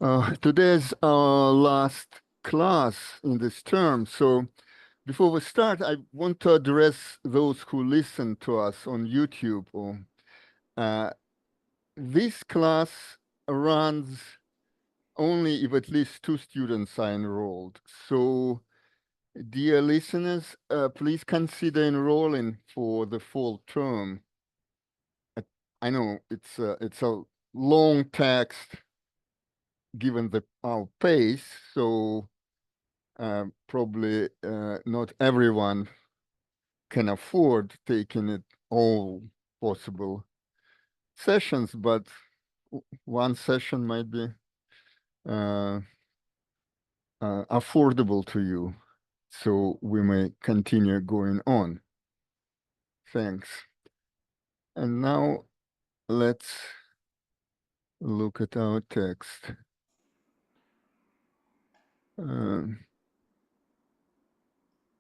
Today's our last class in this term. So before we start, I want to address those who listen to us on YouTube. Uh, this class runs only if at least 2 students are enrolled. So dear listeners, please consider enrolling for the fall term. I know it's a long text given our pace, so probably not everyone can afford taking it all possible sessions, but one session might be uh, affordable to you. So we may continue going on. Thanks. And now let's look at our text.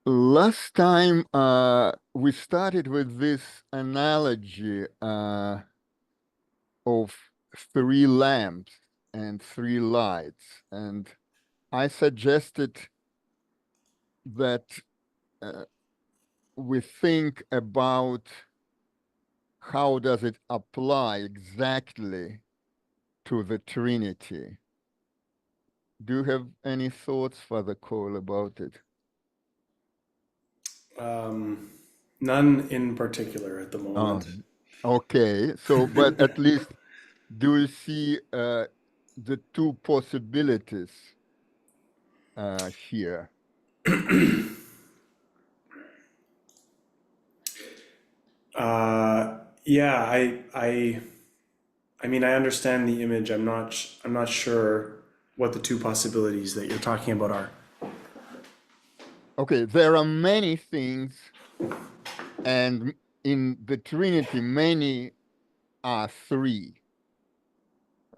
Last time we started with this analogy of 3 lamps and 3 lights, and I suggested that we think about how does it apply exactly to the Trinity. Do you have any thoughts, Father Cole, about it? None in particular at the moment. Okay, so but at least do you see the 2 possibilities here? Yeah, I mean, I understand the image. I'm not sure what the 2 possibilities that you're talking about are. Okay, there are many things, and in the Trinity, many are 3,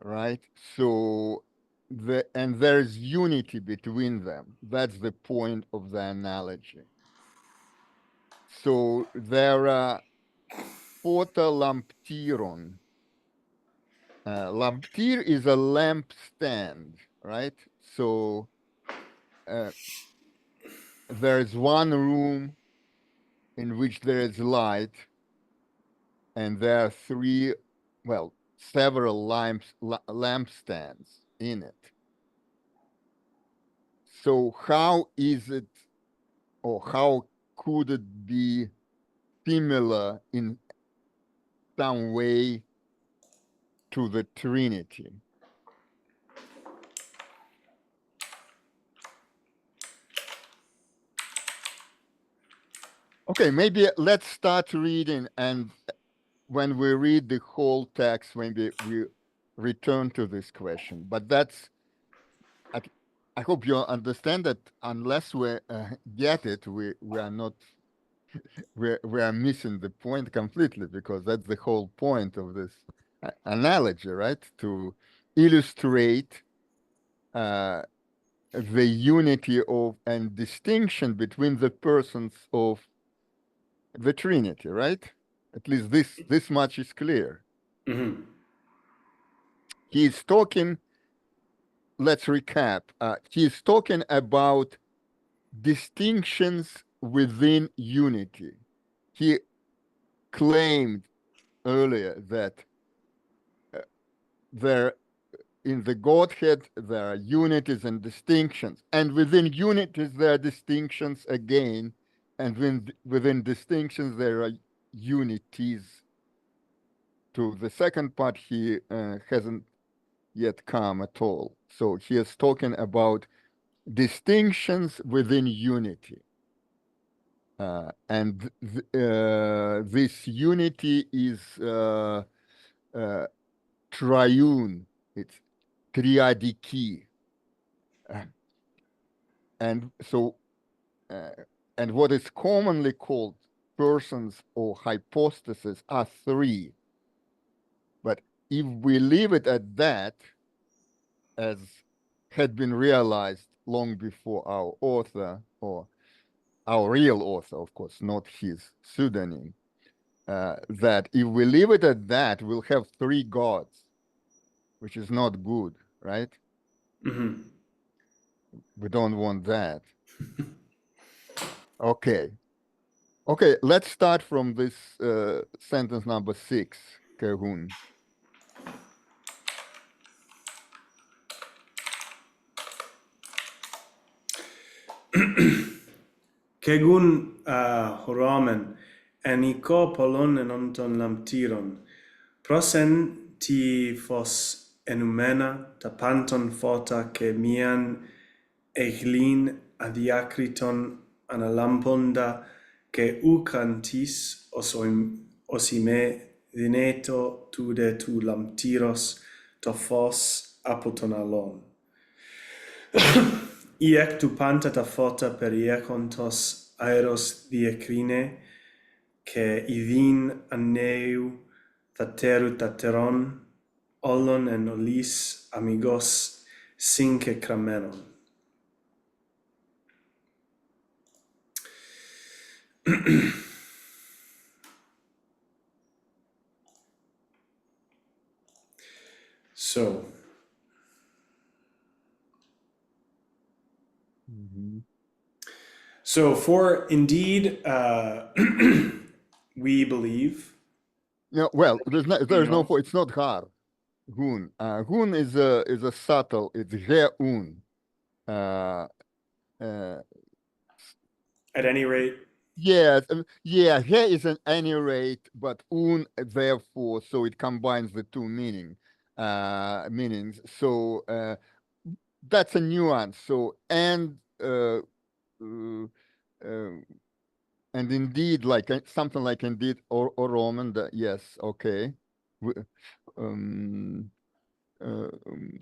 right? So there's unity between them. That's the point of the analogy. So there are photolamptiron. Lamptir is a lampstand, right? So there's one room in which there is light, and there are 3, well, several lampstands in it. So how is it, or how could it be similar in some way to the Trinity? Okay, maybe let's start reading, and when we read the whole text, maybe we return to this question. But I hope you understand that unless we get it, we are not, we are missing the point completely, because that's the whole point of this analogy, right? To illustrate the unity of and distinction between the persons of the Trinity, right? At least this much is clear. Mm-hmm. He is talking, let's recap. He is talking about distinctions within unity. He claimed earlier that there in the Godhead there are unities and distinctions, and within unities there are distinctions again, and within distinctions there are unities. To the second part, he hasn't yet come at all. So he is talking about distinctions within unity. And this unity is triune, it's triadiki. And so, and what is commonly called persons or hypostases are 3. But if we leave it at that, as had been realized long before our author, or our real author, of course, not his pseudonym, that if we leave it at that, we'll have 3 gods, which is not good, right? Mm-hmm. We don't want that. Okay. Okay, let's start from this sentence number 6, Kehun. Kegun horomen eniko polon enonton lamtiron. Prosen ti fos enumena tapanton fota ke mian eglin adiakriton analamponda ke ukantis osime dineto tude tu lamtiros to fos apotonalon. Iec tu panta ta fota per iecontos aeros diecrine, che idin anneu tateru tateron, ollon en olis amigos sinque cramenon. So, Mhm. so for indeed, we believe, Yeah, well, you there's no know, for it's not har. Hun. Hun is a subtle. It's un. Uh, uh, at any rate, yes, yeah. He is an any rate, but un therefore, so it combines the two meanings. So that's a nuance. So uh, uh, and indeed, like something like indeed or Roman. Yes, okay. Um,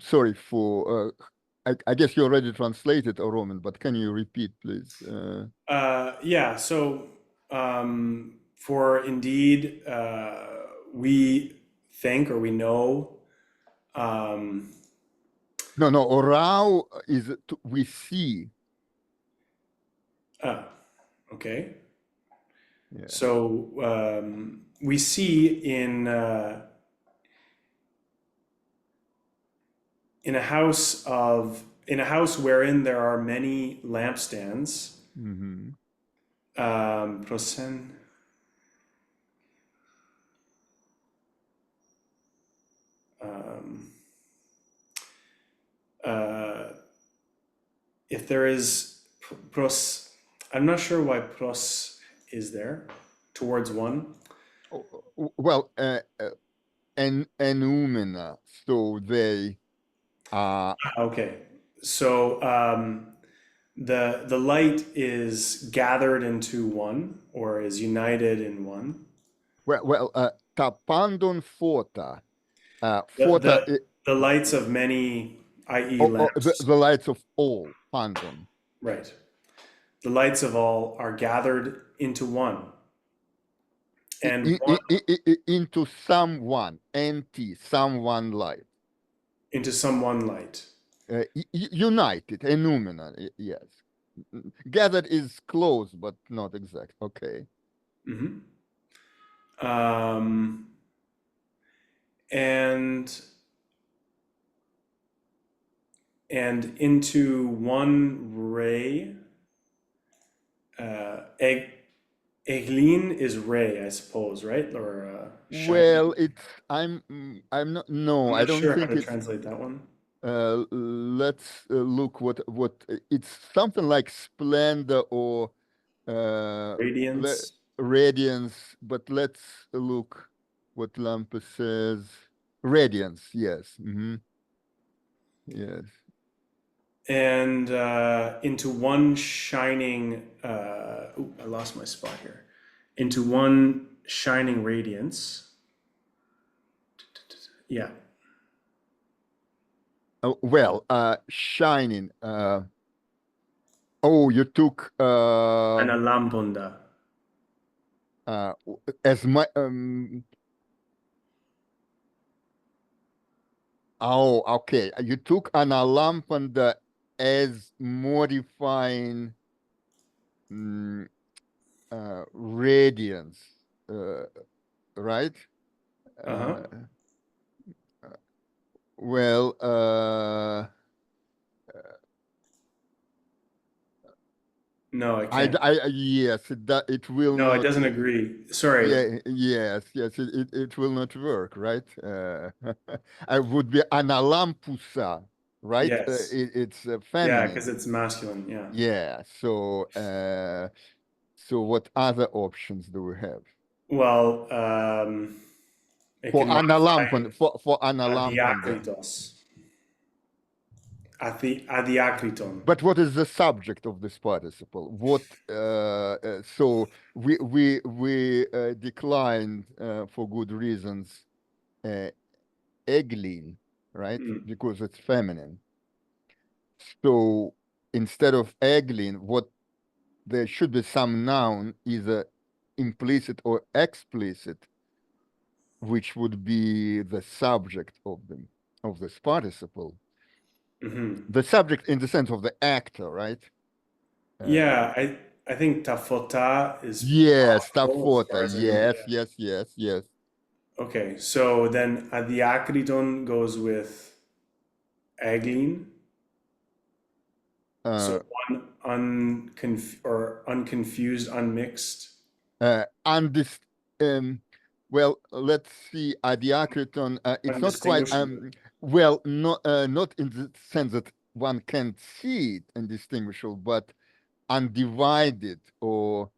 Sorry for. I guess you already translated a Roman, but can you repeat, please? yeah, so for indeed, we think or we know. Um, No, no. Orao is we see. ah, okay. Yeah. So we see in a house wherein there are many lampstands. Hmm. Prosen. Um, uh, if there is pros, I'm not sure why pros is there towards one. Well, and enumena. So they are. Okay, so the light is gathered into one or is united in one. Tapandon fota. The Fota. the lights of many, i.e., lamps, The lights of all pandon. right? The lights of all are gathered into one, and one Into someone, nt, someone light. into some one light. United, enumena, yes. Gathered is close, but not exact. Okay. Hmm. Um, and into one ray. Egg Eglin is ray, I suppose, right? Or shining. Well, it's I'm not no, I'm I not don't sure how think to it's translate that one. let's look what it's something like splendor or le, Radiance. radiance, but let's look what Lampe says. Radiance, yes. Yes. And into one shining. I lost my spot here. Into one shining radiance. Yeah. Well, shining. Oh, you took Ana lamponda. uh, as my oh, okay. You took an alampanda as modifying mm, radiance, uh, right? Uh huh. Uh, well, it can't. Yes, it will No, it not. doesn't agree. Sorry. Yeah, yes, it will not work, right? I would be analampusa, right? Yes. It's Yeah, because feminine. it's masculine. Yeah. Yeah. So what other options do we have Well, it for can modify analampan for analampan? adiakritos. Adiakriton. But what is the subject of this participle? What so we declined for good reasons uh, eglin, right? Mm. Because it's feminine. So instead of eglin, what there should be some noun, either implicit or explicit, which would be the subject of this participle. Hmm. The subject in the sense of the actor, right? Uh, Yeah, I think tafota is yes, possible as tafota. far as I know. Yes, Yeah. yes. Okay, so then adiakriton goes with aglin. So Uh, one unconfused, unmixed, undis well, let's see, adiacriton. It's not quite undistinguishable. well, not in the sense that one can't see it indistinguishable, but undivided, or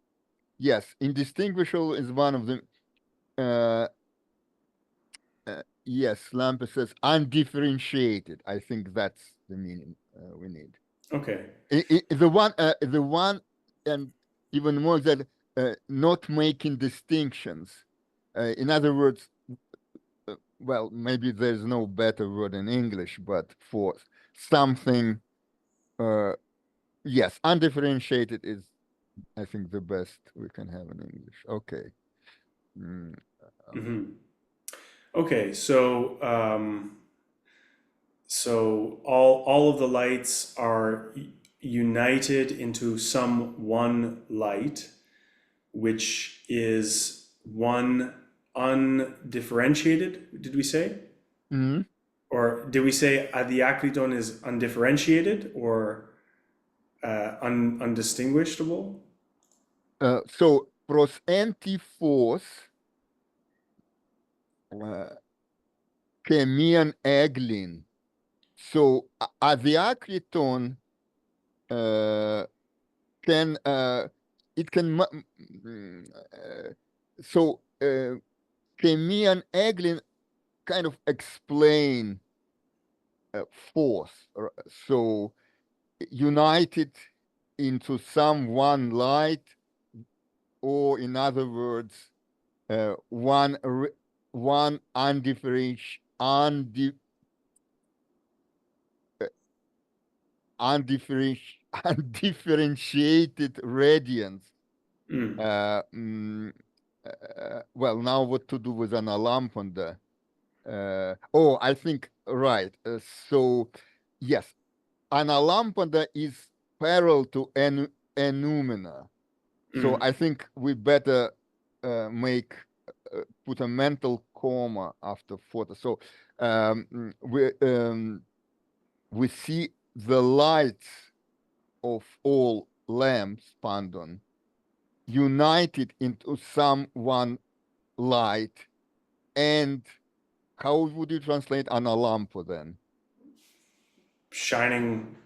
yes, indistinguishable is one of the uh, yes, Lampe says undifferentiated. I think that's the meaning we need. Okay. The one, and even more that not making distinctions. In other words, well, maybe there's no better word in English, but for something, uh, yes, undifferentiated is, I think, the best we can have in English. Okay. Mm, um, Hmm. Okay, so all of the lights are united into some one light, which is one undifferentiated, did we say? mm. Or did we say adiakriton is undifferentiated or undistinguishable? So pros antifos uh, chemian eglin. So adiacriton uh, can it can so Chemie and Eglin kind of explain force. So united into some one light, or in other words, one undifferentiated radiance. Mm. Uh, mm, well, now what to do with an alampanda? Oh, I think right. So, yes, an alampanda is parallel to enumena. So Mm. I think we better make put a mental comma after photo. So we see the lights of all lamps, Pandon, united into some one light. And how would you translate analampo then? Shining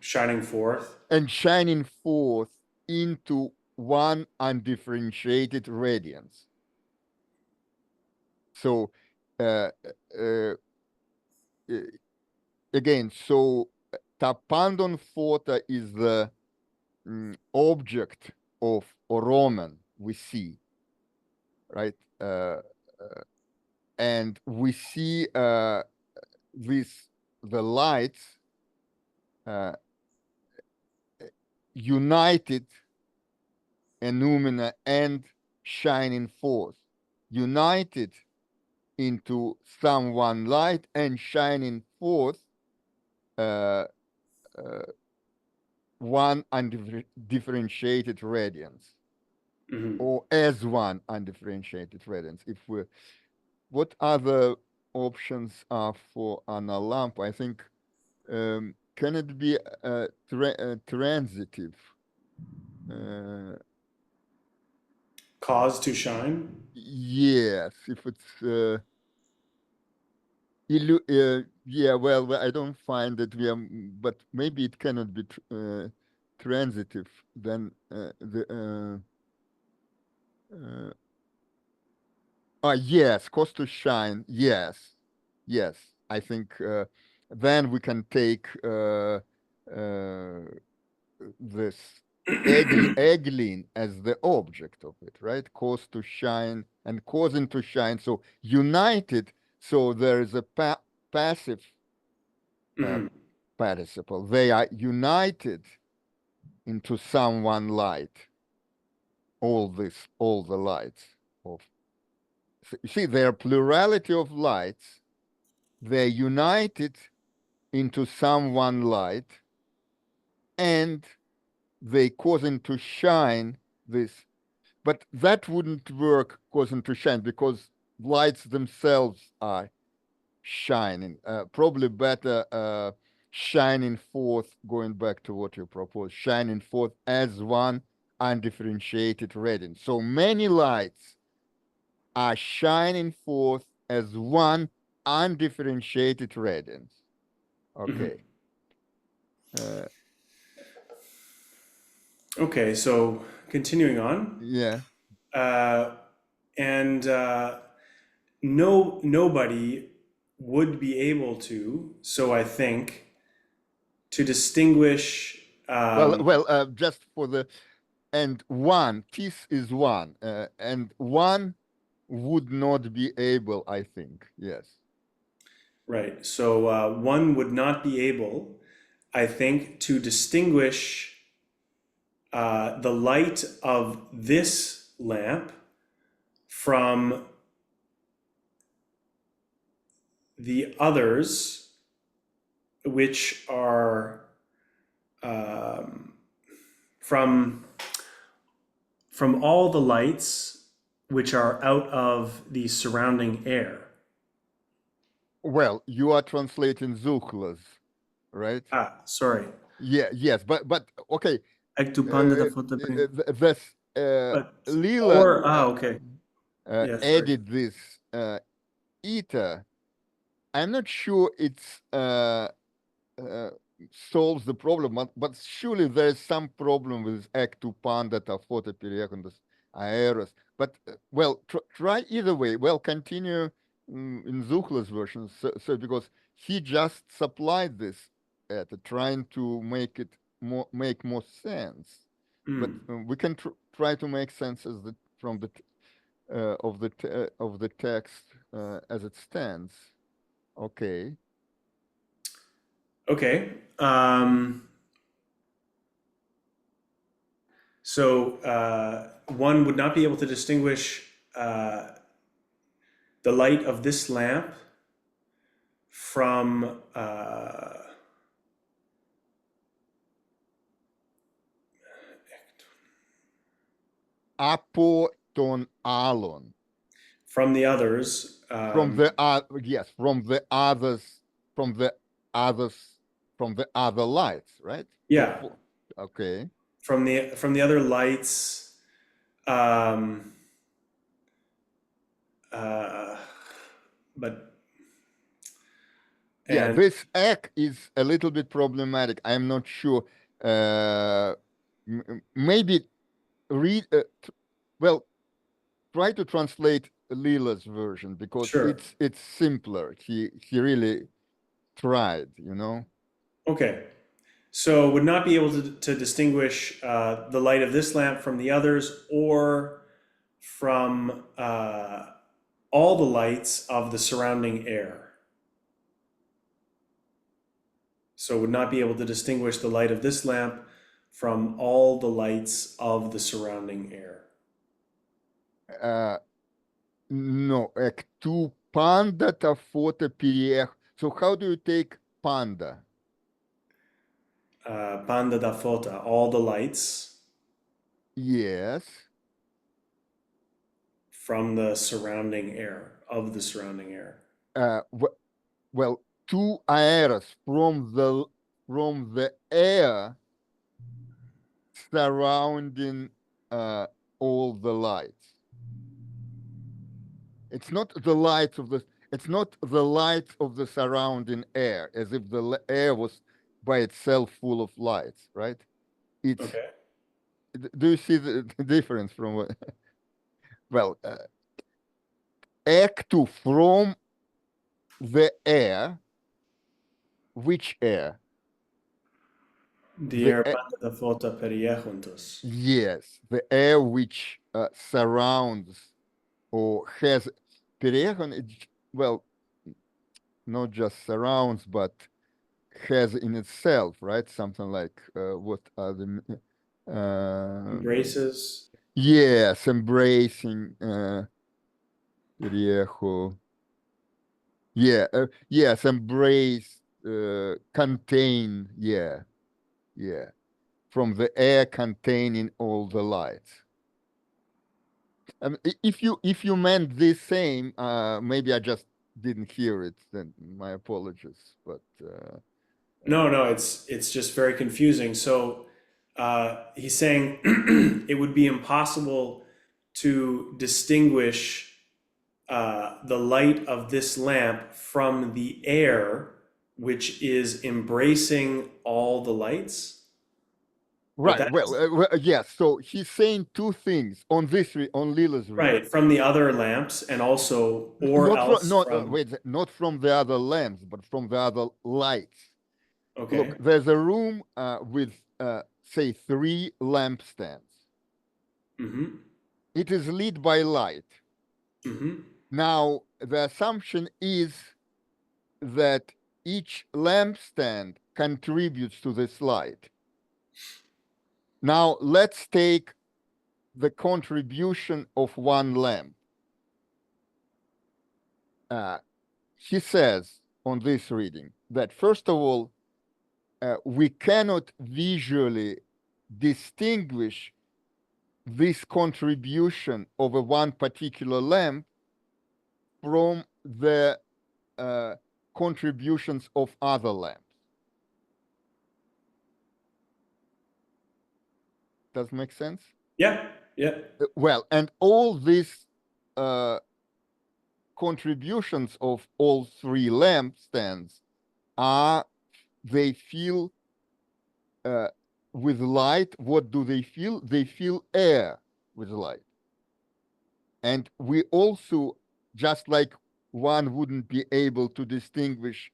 forth. And shining forth into one undifferentiated radiance. So uh, uh, uh, again, so tapandon phota is the object of Oroman we see, right? And we see this the lights uh, united enumena and shining forth, united into some one light and shining forth uh, uh, one undifferentiated radiance, Hmm. or as one undifferentiated radiance. If we, what other options are for an lamp? I think can it be transitive? uh, Cause to shine? yes, if it's yeah, well, I don't find that we are, but maybe it cannot be transitive. Then uh, yes, cause to shine. Yes, yes. I think then we can take this egglin as the object of it, right? Cause to shine and causing to shine. So united. So there is a passive uh, Mhm. participle. They are united into some one light. All the lights of. So you see, there are plurality of lights. They're united into some one light, and they causing to shine this. But that wouldn't work causing to shine because lights themselves are shining. Probably better shining forth, going back to what you proposed, shining forth as one undifferentiated radiance. So many lights are shining forth as one undifferentiated radiance. Mhm. Okay. Uh, Okay, so continuing on. yeah. Uh, and nobody would be able to, so I think, to distinguish. Just for the and one, this is one, and one would not be able, I think. Yes. Right, so one would not be able, I think, to distinguish the light of this lamp from the others, which are um, from all the lights which are out of the surrounding air. Well, you are translating Zucla's, right? Ah, sorry. Yeah, yes, but okay. Ek tu panda da foto prim. This But Lila or okay. Yeah, sorry. added this ether. I'm not sure it's uh, solves the problem, but surely there is some problem with Act 2 Pandata Photoperiecondus aeros. But well, try either way. Well, continue in Zuchla's version. So because he just supplied this at trying to make more sense. But Mm. we can try to make sense from of the text as it stands. Okay. Okay. So one would not be able to distinguish the light of this lamp from Apoton alon the others. from the yes from the others from the other lights, right? Yeah, Okay. from the other lights. Um, uh, but Yeah, and this ek is a little bit problematic. I'm not sure. uh Maybe read well, try to translate Lila's version because sure. it's simpler. He really tried, you know. Okay. So would not be able to distinguish the light of this lamp from the others or from all the lights of the surrounding air. So would not be able to distinguish the light of this lamp from all the lights of the surrounding air. uh No, tu panda ta foto piriech. So how do you take panda? Banda da fota, all the lights Yes. from the surrounding air, of the surrounding air. Uh, w- well, two aeros from the air surrounding all the lights. It's not the lights of the. It's not the light of the surrounding air, as if the air was by itself full of lights, right? It's. Okay. Do you see the difference from what? Well, ecto from the air. Which air? The Dierpanda fota peria juntos. yes, the air which surrounds or has perigon. Well, not just surrounds, but has in itself, right? Something like what are the Embraces. yes, embracing periejo. Yeah, yes, embrace, contain. Yeah, yeah, from the air containing all the lights. If you meant this same, maybe I just didn't hear it. Then my apologies. But No, no, it's just very confusing. So he's saying it would be impossible to distinguish the light of this lamp from the air, which is embracing all the lights. But right, that well, yes. So he's saying two things on this on Lila's reading. right from the other lamps, and also or Not from else not from wait, not from the other lamps, but from the other lights. Look, okay. there's a room with say 3 lampstands. Mm-hmm. It is lit by light. Mm-hmm. Now the assumption is that each lampstand contributes to this light. Now let's take the contribution of one lamp. He says on this reading that first of all, we cannot visually distinguish this contribution of a one particular lamp from the contributions of other lamps. Does make sense? Yeah. Yeah. Well, and all these contributions of all 3 lampstands are, they feel with light. What do they feel? They feel air with light. And we also, just like one wouldn't be able to distinguish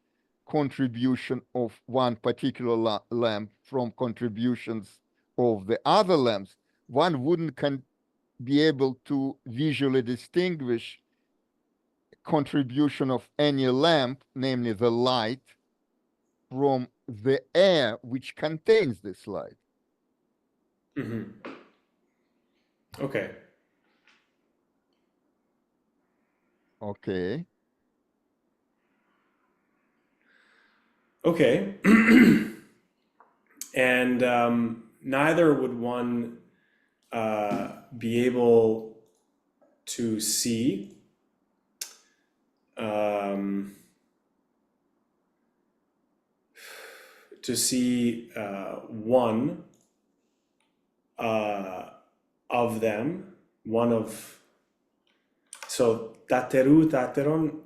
contribution of one particular lamp from contributions of the other lamps, one wouldn't be able to visually distinguish contribution of any lamp, namely the light, from the air which contains this light. Mm-hmm. Okay. Okay. Okay. And neither would one be able to see um, one of them, one of so tateru tateron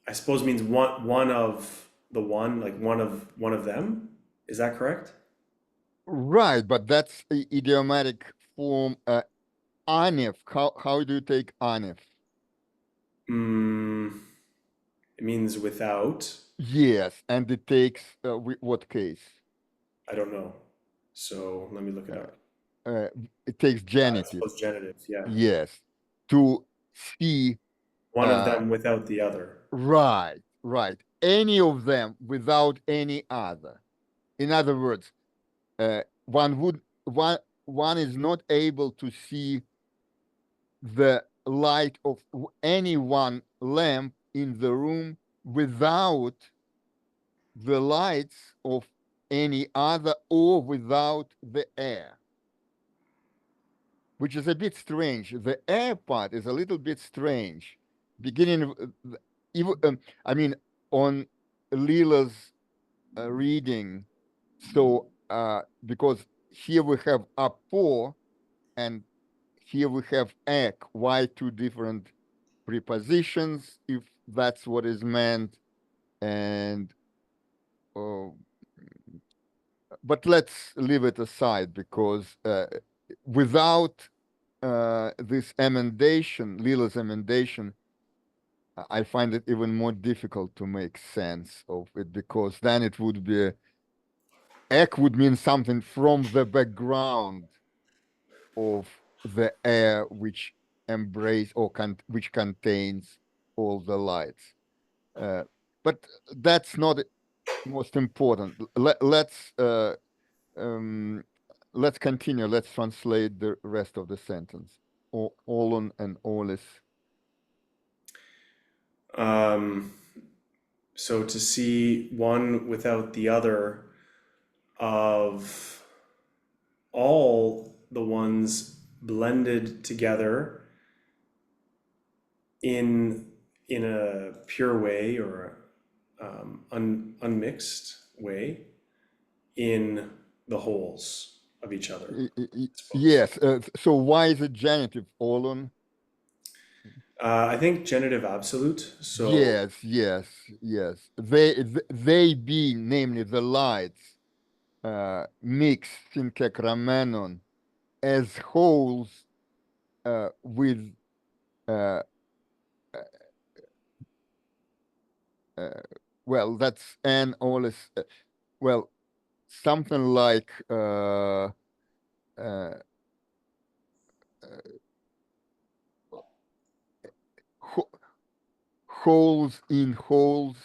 I suppose means one of the one, like one of them. Is that correct? Right, but that's the idiomatic form anif. How do you take anif? Mm, it means without. Yes, and it takes what case? I don't know. So let me look it up. Uh, it takes I genitive. suppose genitive. Yeah. Yes, to see. One of them without the other. Right, right. Any of them without any other. In other words, one is not able to see the light of any one lamp in the room without the lights of any other or without the air, which is a bit strange. The air part is a little bit strange. Beginning, even I mean, on Lila's reading, so because here we have apo and here we have ek. Why two different prepositions, if that's what is meant? And but let's leave it aside, because without this emendation, Lila's emendation, I find it even more difficult to make sense of it, because then it would be ek would mean something from the background of the air which embrace or which contains all the lights. But that's not most important. Um, let's continue. Let's translate the rest of the sentence. Olon and olis. So to see one without the other of all the ones blended together in a pure way, or unmixed way, in the wholes of each other, I suppose. Yes. So why is it genitive, olon? I think genitive absolute. So Yes, yes, yes. They being, namely the lights, mixed synkekramenon as wholes with uh, uh, well, that's an olis. Well, something like uh, holes in holes.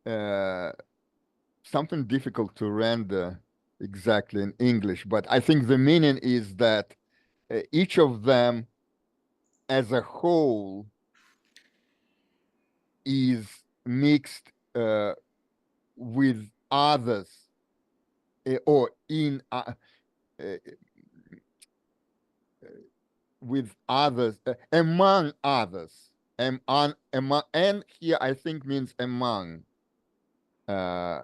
Uh, Something difficult to render exactly in English, but I think the meaning is that each of them as a whole is mixed with others or in uh, with others, among others, among, and here I think means among, uh,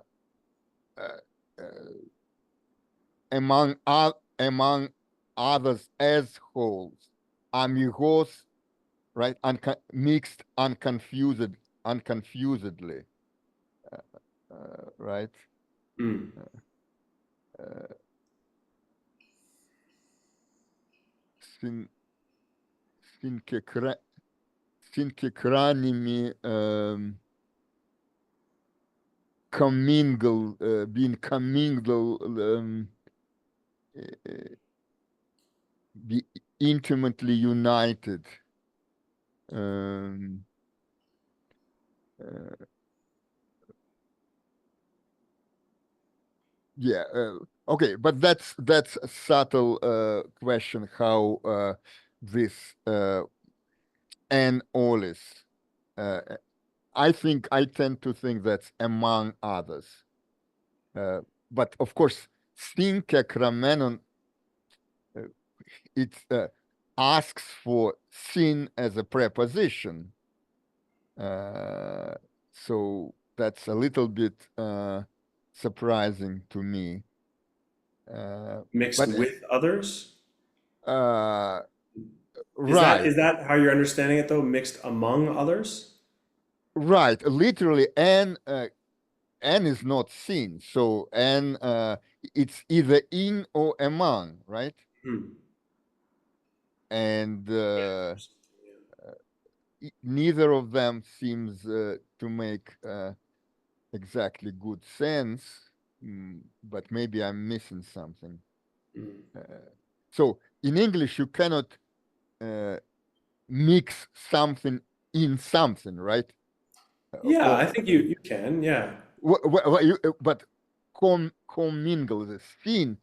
uh, uh, among others as wholes, amigos, right? Mixed, unconfusedly, right? mm, Uh, syn, synkekra- synkekranimi commingle, being commingle, be intimately united. Um, uh, yeah. Okay, but that's a subtle question. How this and olis. Uh, I tend to think that's among others. Uh, but of course, synkekramenon, uh, it asks for sin as a preposition. Uh, so that's a little bit surprising to me. mixed But with others. uh, Is that right, is that how you're understanding it though? Mixed among others? right. Literally, and is not sin. So and it's either in or among, right? Hmm. And Yeah. neither of them seems to make exactly good sense. But maybe I'm missing something. Mm. So in English, you cannot uh, mix something in something, right? Yeah, Com I think you can. Yeah. but commingle the sin.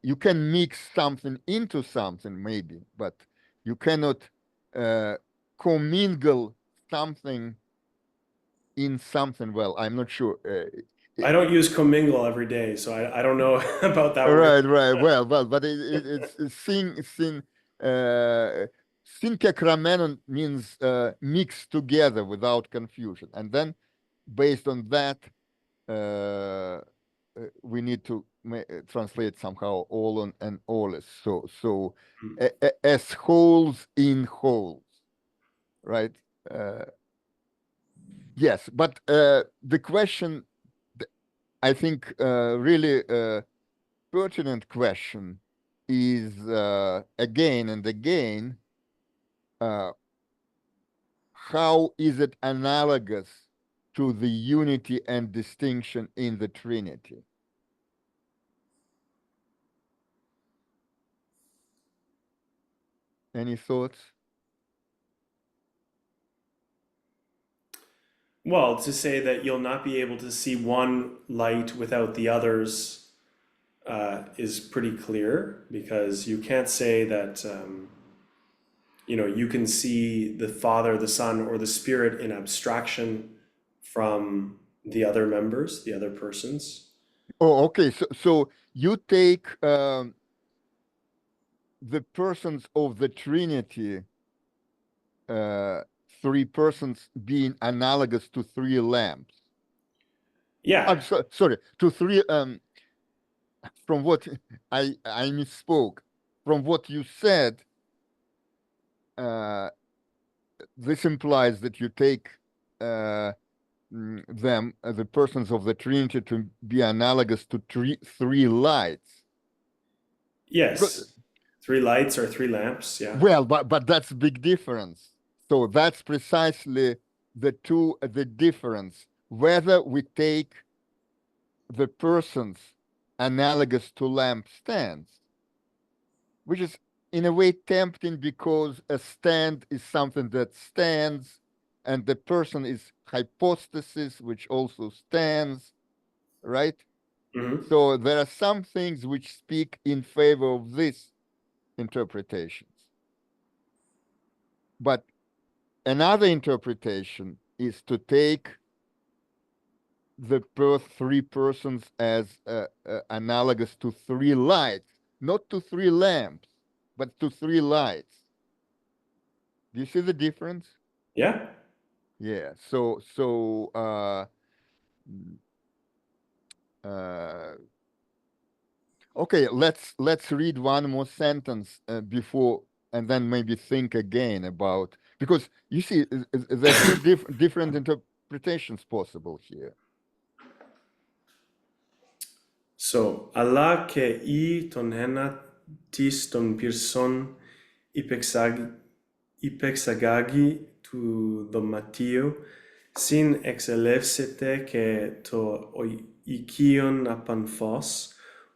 You can mix something into something, maybe, but you cannot uh, commingle something in something. Well, I'm not sure. I don't use commingle every day, so I don't know about that word. Right, right. Well, but it's synkekramenon means mixed together without confusion, and then based on that, we need to translate somehow olon and oles. So Mm. as wholes in wholes, right? Uh, yes, but the question, I think, really pertinent question is again and again, uh, how is it analogous to the unity and distinction in the Trinity? Any thoughts? Well, to say that you'll not be able to see one light without the others is pretty clear, because you can't say that you can see the Father, the Son, or the Spirit in abstraction from the other members, the other persons. Oh, okay. So you take the persons of the Trinity, uh, three persons being analogous to three lamps. Yeah. I'm sorry, to three. From what I misspoke. From what you said, uh, this implies that you take uh, them, the persons of the Trinity, to be analogous to three lights. Because, Yes. Three lights or three lamps. Yeah. well, but that's a big difference. So that's precisely the difference. Whether we take the persons analogous to lampstands, which is in a way tempting because a stand is something that stands, and the person is hypostasis, which also stands, right? Hmm. So there are some things which speak in favor of these interpretations. But another interpretation is to take the three persons as analogous to three lights, not to three lamps, but to three lights. Do you see the difference? Yeah. Yeah. Mm, uh, okay. Let's read one more sentence before, and then maybe think again about, because you see there are two different interpretations possible here. So, Allah ke I ton hena tis ton person ipexag ipexagagi tu domatio sin exelevsete ke to ikion apan phos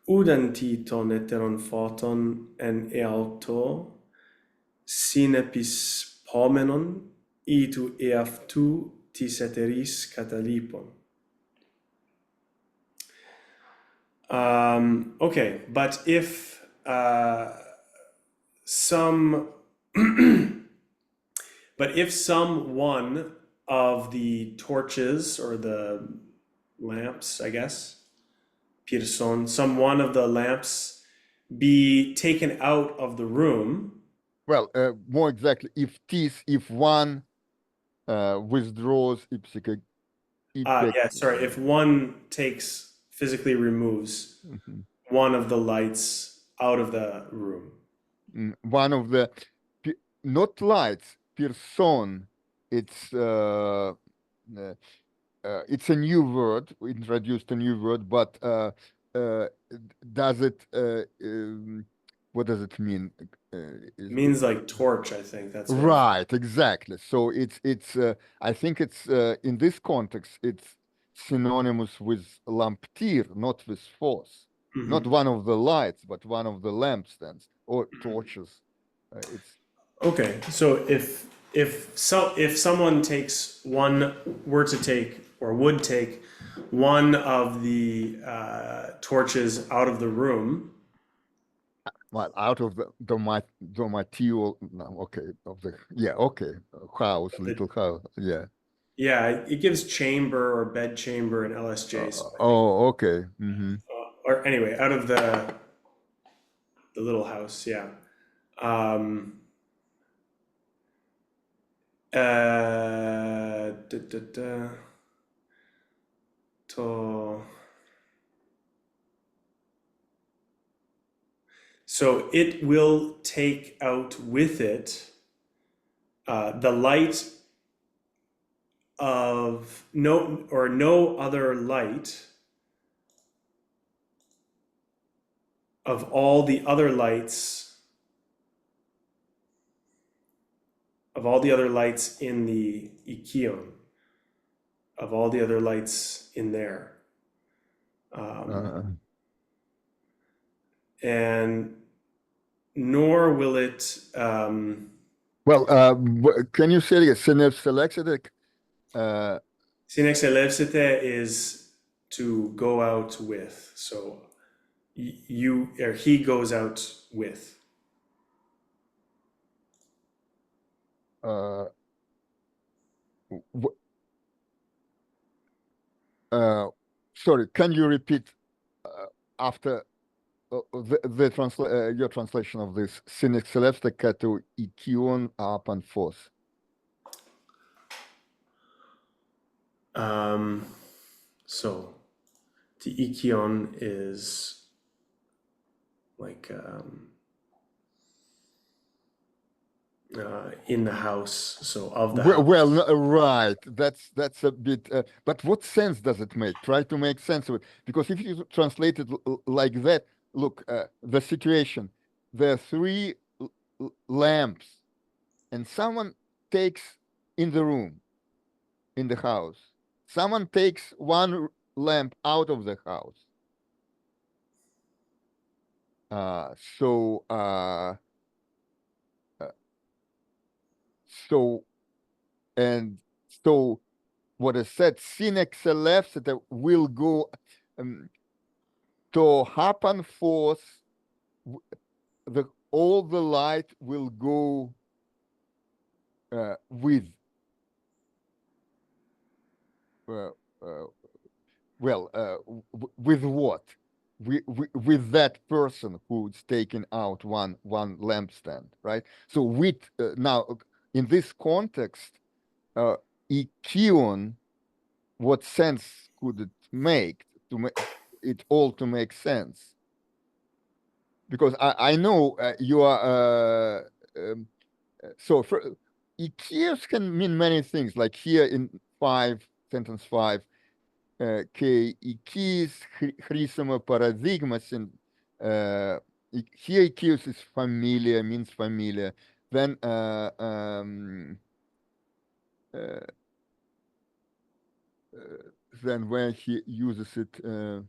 udanti ton heteron photon en eauto sinepis pomenon I tu eaftu tis heteris katalipon. Okay, but if some but if some one of the torches or the lamps, I guess, Peterson, some one of the lamps be taken out of the room. Well, more exactly, if one withdraws ipec, Yeah, sorry, if one physically removes mhm. one of the lights out of the room. One of the not lights, person. It's it's a new word. We introduced a new word, but uh, does it? What does it mean? Is Means like torch, I think. That's what I think. right, exactly. So it's. I think it's in this context, it's synonymous with lampeter, not with force. Not Hmm. one of the lights, but one of the lampstands or torches. It's Okay, so if someone takes one were to take or would take one of the torches out of the room, well, out of the domatial. No, okay, of the yeah, okay, house, the, little house, yeah. yeah, it gives chamber or bed chamber in LSJ. So I think, Oh, okay. Mm-hmm. or anyway, out of the little house, yeah. Um, da, da, da, to So it will take out with it the light of no other light of all the other lights in the ikion, of all the other lights in there. Uh, And nor will it, well, can you say it? Synapselexetic? Sinexelevsite is to go out with. So you or he goes out with. Uh, w- uh, Sorry, can you repeat after your translation of this? Synapselexetic to ikion apan phos. So the ikion is like in the house, so of the Well, house. right. That's a bit. But what sense does it make? Try to make sense of it. Because if you translate it like that, look, the situation. There are three lamps, and someone takes in the room, in the house. Someone takes one lamp out of the house. Uh, so, uh, uh, so, and so, what is said, Sinex that will go. To happen forth, all the light will go with uh, uh, with what? With that person who's taken out one lampstand, right? So with now in this context, ikion, what sense could it make to make it all to make sense? Because I know you are so for IKEAs can mean many things, like here in sentence five, que IKEAs χρήσιμο paradigma in here IKEAs is familiar, means familiar. Then uh, then when he uses it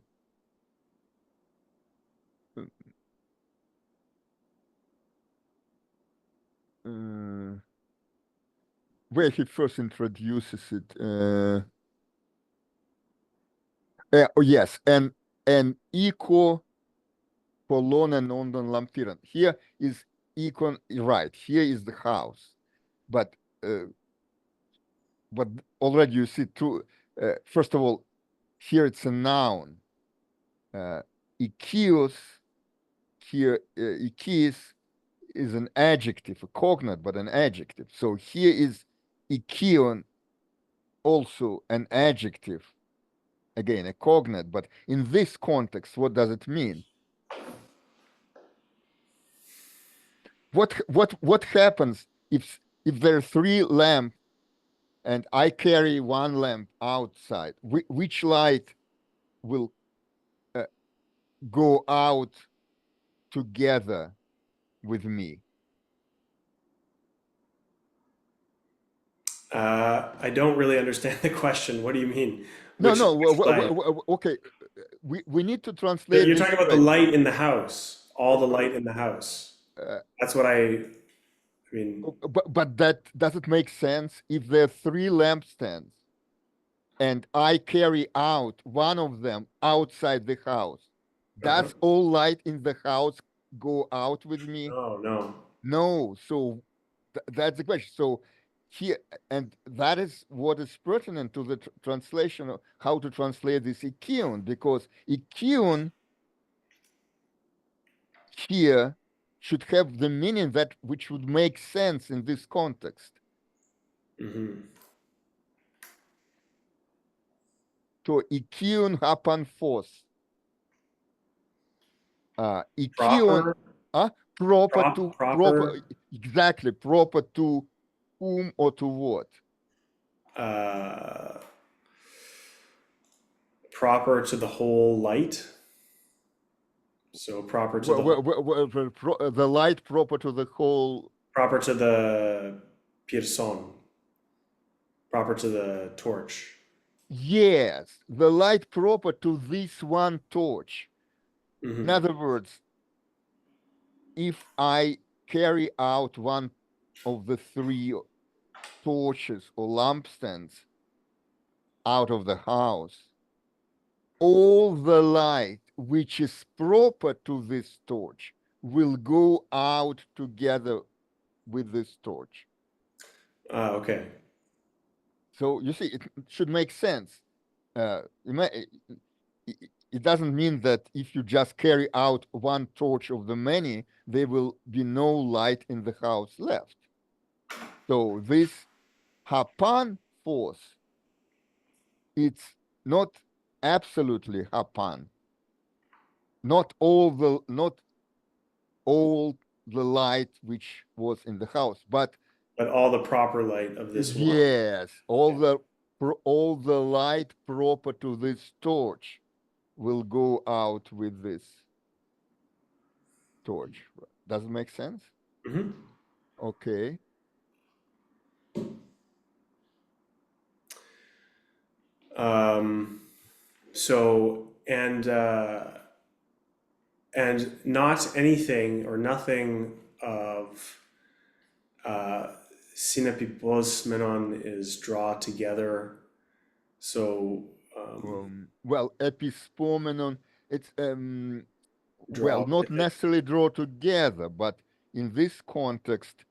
where he first introduces it. Oh yes, and eco Polon and London Lampiran. Here is econ, right? Here is the house, but uh, but already you see two. First of all, here it's a noun. Ikios here, ikis is an adjective, a cognate, but an adjective. So here is ikion, also an adjective, again a cognate. But in this context, what does it mean? What happens if there are three lamps and I carry one lamp outside? Which light will uh, go out together with me? I don't really understand the question. What do you mean? No, Which no. light? Okay, we need to translate You're this talking about the way. light in the house, all Uh, the light in the house. uh, That's what I mean. but that does it make sense if there are three lampstands and I carry out one of them outside the house? Uh-huh. Does all light in the house go out with me? Oh, no. No. So that's the question. So here, and that is what is pertinent to the translation of how to translate this ikion, because ikion here should have the meaning that which would make sense in this context. Hmm. So ikion hapan phos. Ikion, Proper. Proper to Proper, exactly proper to whom or to what? uh, proper to the whole light. So proper to the whole, The light proper to the whole. proper to the person, proper to the torch. Yes, the light proper to this one torch. In Hmm. other words, if I carry out one of the three torches or lampstands out of the house, all the light which is proper to this torch will go out together with this torch. Okay. So you see, it should make sense. It doesn't mean that if you just carry out one torch of the many, there will be no light in the house left. So this hapan force, it's not absolutely hapan. Not all the light which was in the house, but But all the proper light of this one. yes, Yeah. all the light proper to this torch will go out with this torch. Does it make sense? Hmm. Okay. Um, so and not anything or nothing of synapiposmenon is draw together. So Well, epispomenon, it's draw not with it. necessarily draw together, but in this context,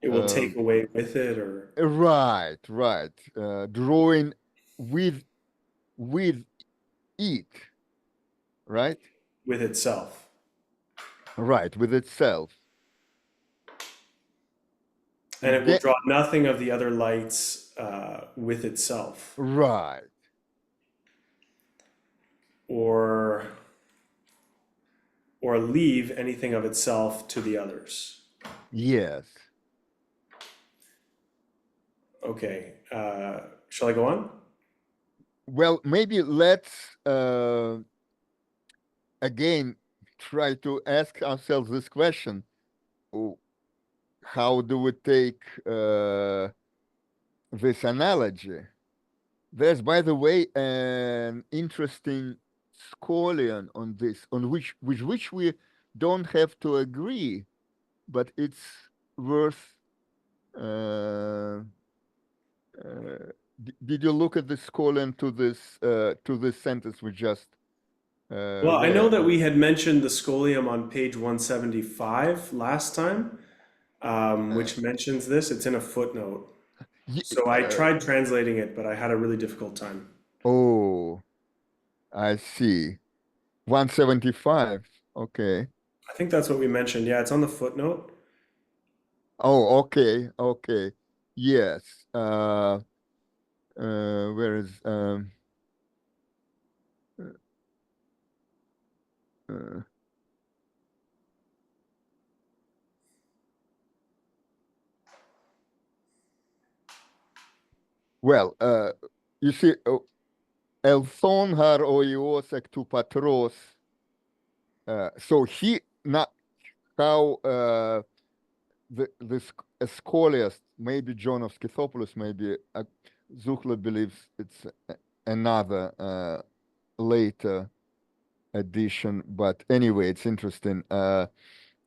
It will take um, away with it, or right, drawing with with it, right, with itself. right, with itself. And it will Then, draw nothing of the other lights with itself, right, or leave anything of itself to the others. yes. Okay. Shall I go on? Well, maybe let's again try to ask ourselves this question: how do we take this analogy? There's, by the way, an interesting scholium on this, on which we don't have to agree, but it's worth. Uh, did you look at the scholium to this sentence we just Well, I know read? that we had mentioned the scholium on page 175 last time, Uh, which mentions this. It's in a footnote. ye- So I uh, tried translating it, but I had a really difficult time. oh, I see. 175. Okay. I think that's what we mentioned. Yeah, it's on the footnote. Oh, okay, okay. Yes. Where is uh, well, you see, Elthon har oios tu patros. So he not how the scholiast, maybe John of Scythopoulos, maybe Zuchla believes it's another later edition, but anyway, it's interesting.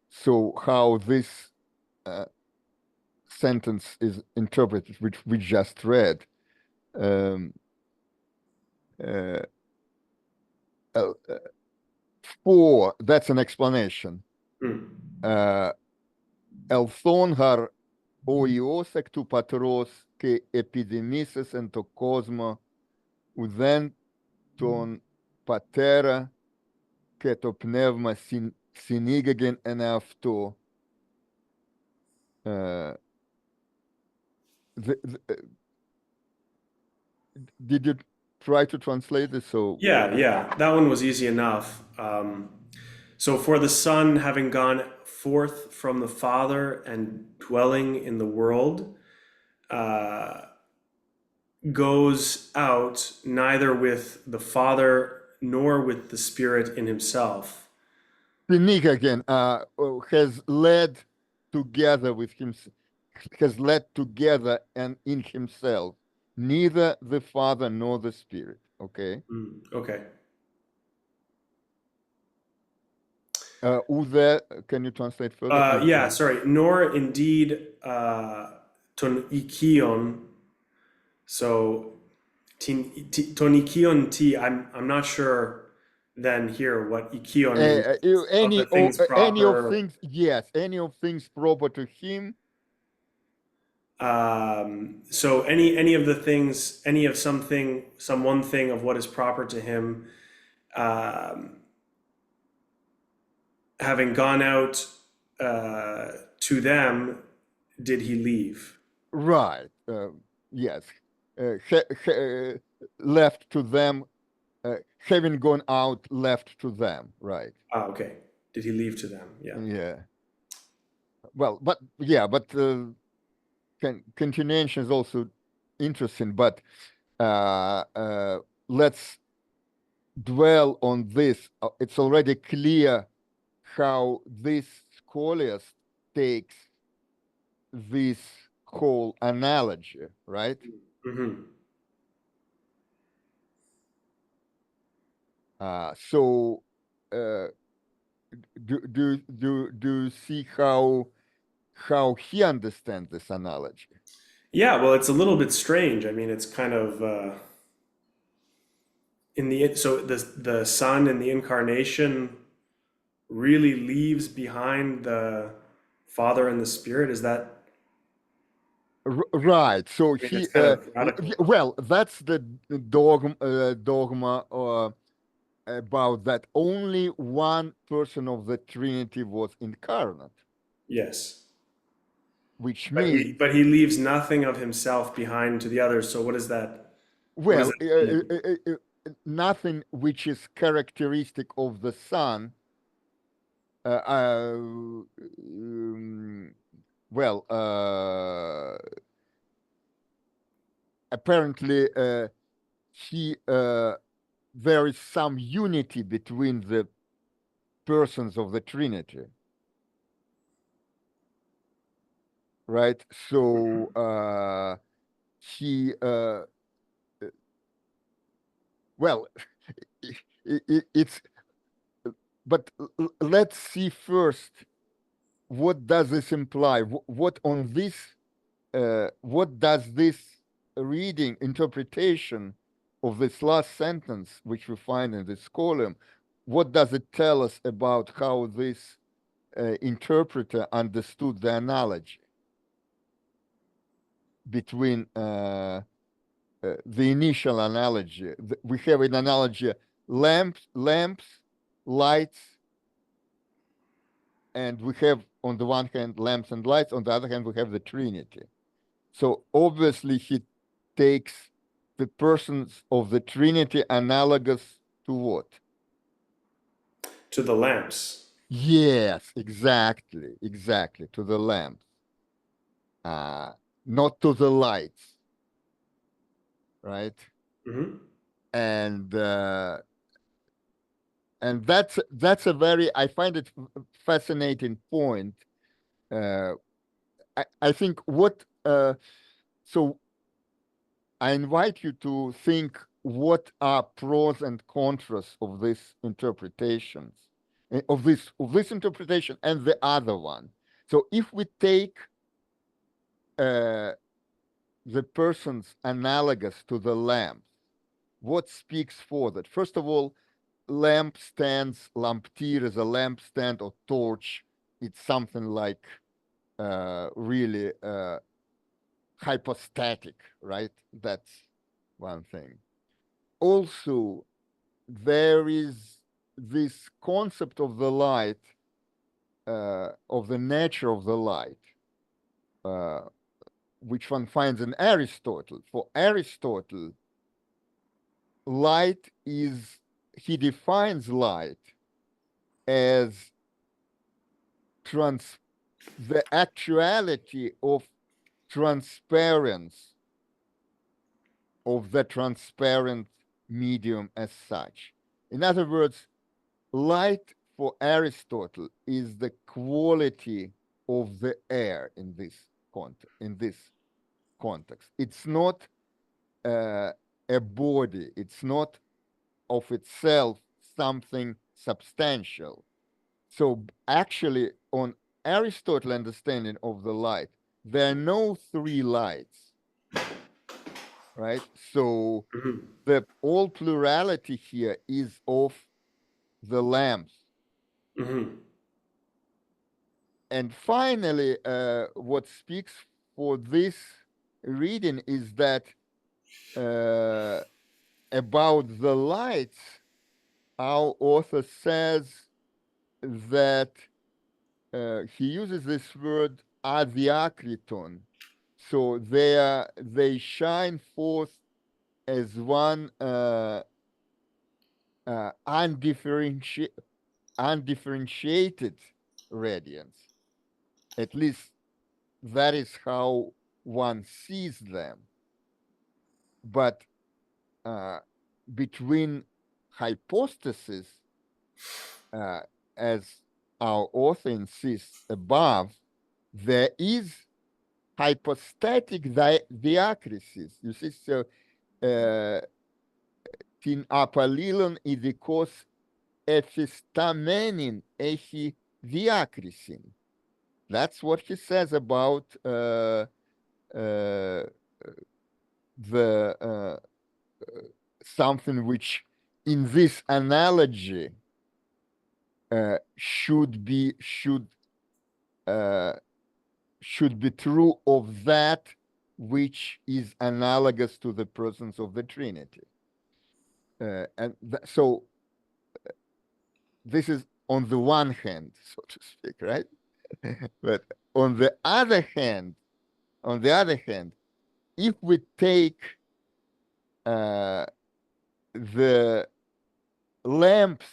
So how this uh, sentence is interpreted, which we just read. Um, uh, uh, that's an explanation. Hmm. Elthon har oios tu patros ke epidemises en to cosmo uden ton patera ke to pneuma sinigagen en afto. Uh, did you try to translate this? So Yeah, yeah, that one was easy enough. So for the Son having gone forth from the Father and dwelling in the world, uh, goes out neither with the Father nor with the Spirit in himself. The Nick again has led together with him, has led together and in himself, neither the Father nor the Spirit. Okay. Okay. Uwe, can you translate further? Yeah, sorry. Nor indeed ton ikion. So ton ikion ti. I'm not sure. Then here, what ikion means of the things Any of proper. things, yes, any of things proper to him. So any of the things, any of something, some one thing of what is proper to him, um, having gone out to them, did he leave? Right. Yes. Left to them, having gone out, left to them. Right. Ah, okay. Did he leave to them? Yeah. Yeah. Well, but yeah, but continuation is also interesting. But uh, uh, let's dwell on this. It's already clear how this scholiast takes this whole analogy, right? Hmm. So uh, do you see how he understands this analogy? Yeah. Well, it's a little bit strange. I mean, it's kind of in the so the Son in the incarnation really leaves behind the Father and the Spirit. Is that? Right. So I mean, it's he kind of radical. well, that's the dogma about that only one person of the Trinity was incarnate, Yes. which But he means but he leaves nothing of himself behind to the others. So what is that? What does well, that mean? nothing which is characteristic of the Son. Um, well, apparently, he there is some unity between the persons of the Trinity, right? So he well, it's but let's see first what does this imply? What on this? What does this reading interpretation of this last sentence, which we find in this column, what does it tell us about how this interpreter understood the analogy between the initial analogy? We have an analogy: lamps, lights, and we have on the one hand lamps and lights, on the other hand we have the Trinity. So obviously he takes the persons of the Trinity analogous to what? To the lamps. Yes, exactly, to the lamps, uh, not to the lights, right? Hmm. And that's a very I find it fascinating point. Uh, I think what so I invite you to think what are pros and cons of these interpretations, of this interpretation and the other one. So if we take uh, the persons analogous to the lamps, what speaks for that? First of all, lamp stands, lamptir is a lamp stand or torch. It's something like really hypostatic, right? That's one thing. Also, there is this concept of the light, of the nature of the light, uh, which one finds in Aristotle. For Aristotle, light is, he defines light as the actuality of transparency of the transparent medium as such. In other words, light for Aristotle is the quality of the air in this context. It's not a body. It's not of itself something substantial. So actually, on Aristotle's understanding of the light, there are no three lights, right? So the all plurality here is of the lamps. And finally, what speaks for this reading is that about the lights, our author says that he uses this word adiakriton. So they shine forth as one undifferentiated radiance. At least that is how one sees them. But between hypostases, as our author insists above, there is hypostatic diacrisis. You see, so tin apalilon idikos ephistamenin echi diacrisin. That's what he says about the something which in this analogy should be true of that which is analogous to the persons of the Trinity. So this is on the one hand, so to speak, right? But on the other hand, if we take the lamps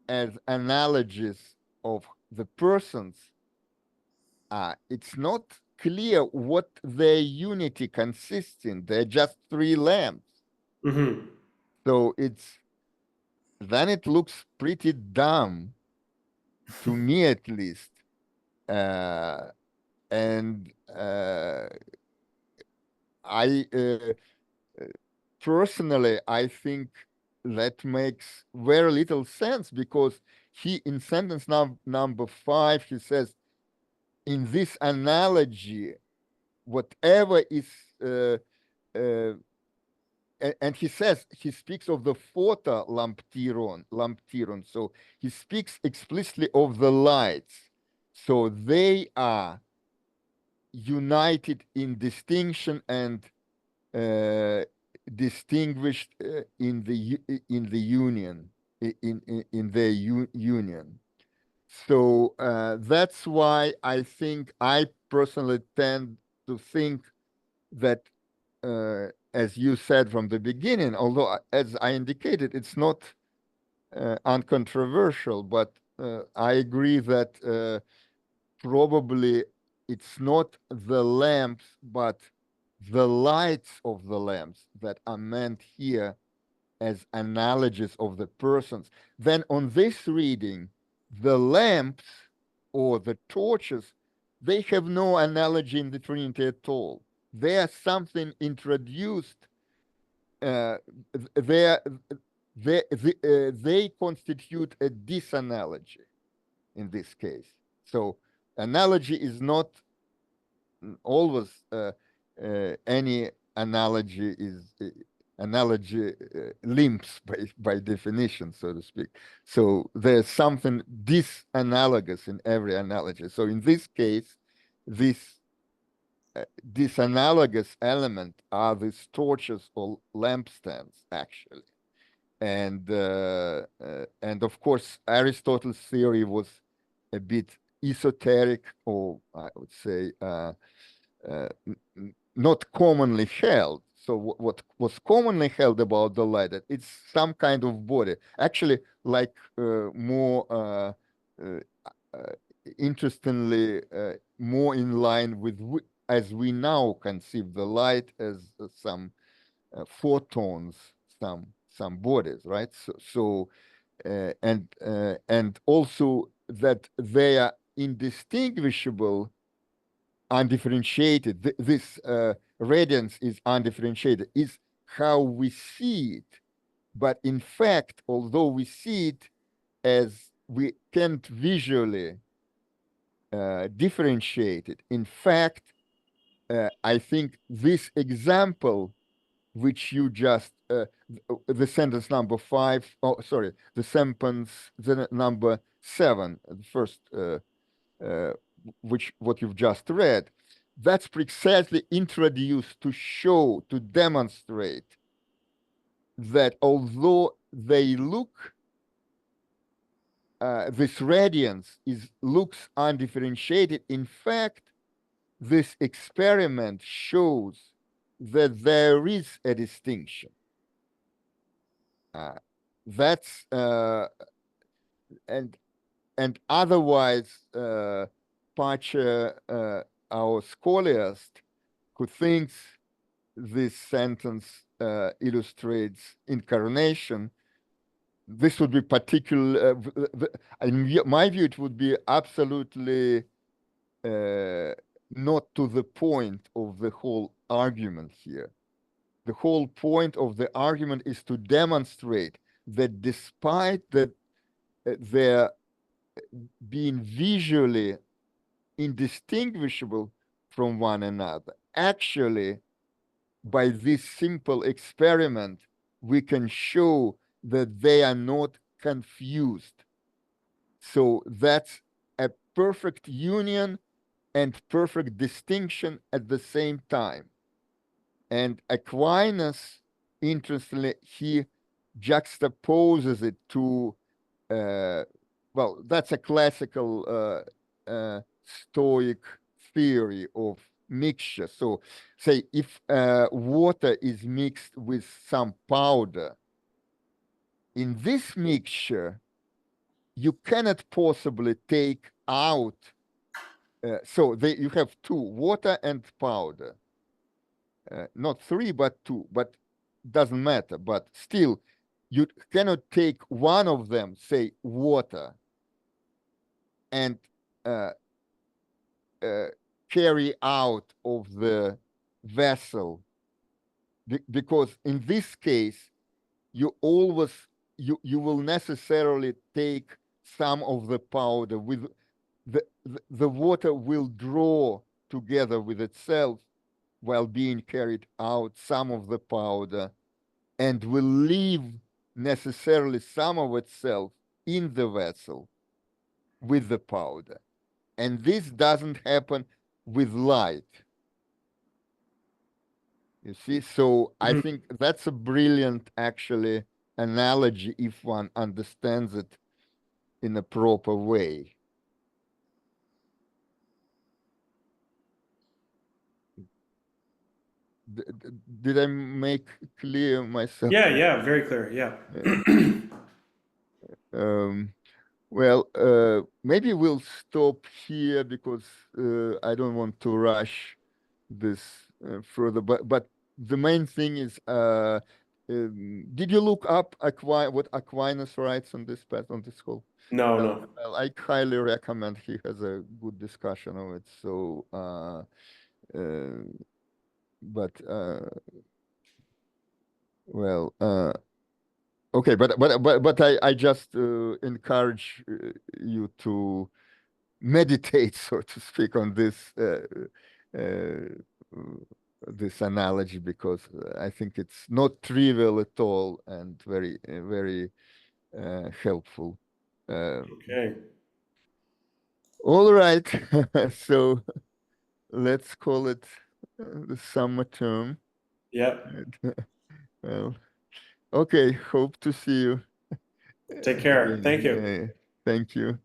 as analogies of the persons, it's not clear what their unity consists in. They're just three lamps. So then it looks pretty dumb to me, at least. And I personally, I think that makes very little sense, because he, in sentence number 5, he says, in this analogy, whatever is, and he says, he speaks of the photo lamptiron. So he speaks explicitly of the lights. So they are united in distinction and distinguished in the union, in their union. So that's why I personally tend to think that, as you said from the beginning, although as I indicated, it's not uncontroversial, but I agree that probably it's not the lamps, but the lights of the lamps that are meant here as analogies of the persons. Then on this reading, the lamps or the torches, they have no analogy in the Trinity at all. They are something introduced. They constitute a disanalogy in this case. So analogy is not always any analogy is analogy limps by definition, so to speak. So there's something disanalogous in every analogy. So in this case, this disanalogous element are these torches or lampstands, actually. And of course, Aristotle's theory was a bit esoteric, or I would say not commonly held. So what was commonly held about the light, that it's some kind of body, actually, like more uh, uh, interestingly, more in line with as we now conceive the light as some photons, some bodies, right? And also that they are indistinguishable, undifferentiated. This radiance is undifferentiated, is how we see it. But in fact, although we see it as we can't visually differentiate it, in fact, I think this example, which you just, the sentence number 5, oh, sorry, the sentence the number 7, the first, uh, what you've just read, that's precisely introduced to show, to demonstrate that although they look, this radiance looks undifferentiated, in fact, this experiment shows that there is a distinction. That's and otherwise, Pacha, our scholiast, who thinks this sentence illustrates incarnation, this would be particular. In my view, it would be absolutely not to the point of the whole argument here. The whole point of the argument is to demonstrate that despite that there being visually indistinguishable from one another, actually, by this simple experiment, we can show that they are not confused. So that's a perfect union and perfect distinction at the same time. And Aquinas, interestingly, he juxtaposes it to, well, that's a classical Stoic theory of mixture. So, say if water is mixed with some powder, in this mixture, you cannot possibly take out. You have two, water and powder. Not three, but two, but doesn't matter. But still, you cannot take one of them, say water, and carry out of the vessel, because in this case, you always you will necessarily take some of the powder with the water will draw together with itself while being carried out some of the powder, and will leave necessarily some of itself in the vessel with the powder. And this doesn't happen with light. You see, so I think that's a brilliant, actually, analogy if one understands it in a proper way. Did I make clear myself? Yeah, very clear. Yeah. Um, well, maybe we'll stop here because I don't want to rush this further. But the main thing is, did you look up what Aquinas writes on this on this whole? No, no. Well, I highly recommend. He has a good discussion of it. So, but well, okay, but I just encourage you to meditate, so to speak, on this analogy, because I think it's not trivial at all and very very helpful. Okay. All right, so let's call it the summer term. Yep. Well, okay, hope to see you Take care. again. Thank you. Thank you.